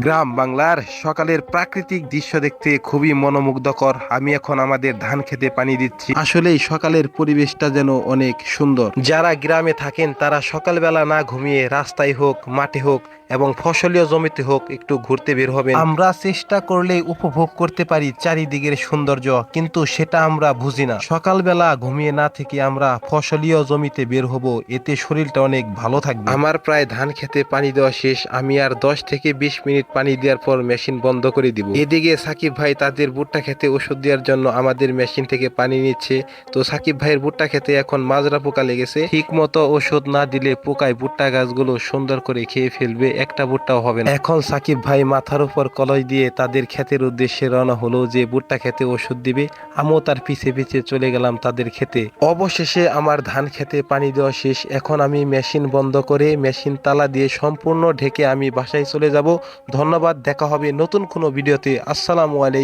গ্রাম বাংলার সকালের প্রাকৃতিক দৃশ্য দেখতে খুবই মনোমুগ্ধকর। আমি এখন আমাদের ধান খেতে পানি দিচ্ছি। আসলেই সকালের পরিবেশটা যেন অনেক সুন্দর। যারা গ্রামে থাকেন তারা সকালবেলা না ঘুমিয়ে রাস্তায় হোক, মাঠে হোক এবং ফসলীয় জমিতে হোক একটু ঘুরতে বের হবেন। আমরা চেষ্টা করলে উপভোগ করতে পারি চারিদিকের সৌন্দর্য, কিন্তু সেটা আমরা বুঝি না। সকালবেলা ঘুমিয়ে না থেকে আমরা ফসলীয় জমিতে বের হব, এতে শরীরটা অনেক ভালো থাকবে। আমার প্রায় ধান খেতে পানি দেওয়া শেষ। আমি আর 10 থেকে 20 মিনিট পানি দেওয়ার পর মেশিন বন্ধ করে দিব। এদিকে সাকিব ভাই তাদের ভুট্টা খেতে ওষুধ দেওয়ার জন্য আমাদের মেশিন থেকে পানি নিচ্ছে। তো সাকিব ভাইয়ের ভুট্টা খেতে এখন মাজরা পোকা লেগেছে। ঠিক মতো ওষুধ না দিলে পোকায় ভুট্টা গাছগুলো সুন্দর করে খেয়ে ফেলবে, একটা ভুট্টাও হবে না। এখন সাকিব ভাই মাথার উপর কলই দিয়ে তাদের ক্ষেতের উদ্দেশ্যে রওনা হলো যে ভুট্টা খেতে ওষুধ দিবে। আমিও তার পিছে পিছে চলে গেলাম তাদের খেতে। অবশেষে আমার ধান খেতে পানি দেওয়া শেষ। এখন আমি মেশিন বন্ধ করে মেশিন তালা দিয়ে সম্পূর্ণ ঢেকে আমি বাসায় চলে যাব। ধন্যবাদ, দেখা হবে নতুন কোনো ভিডিওতে। আসসালামু আলাইকুম।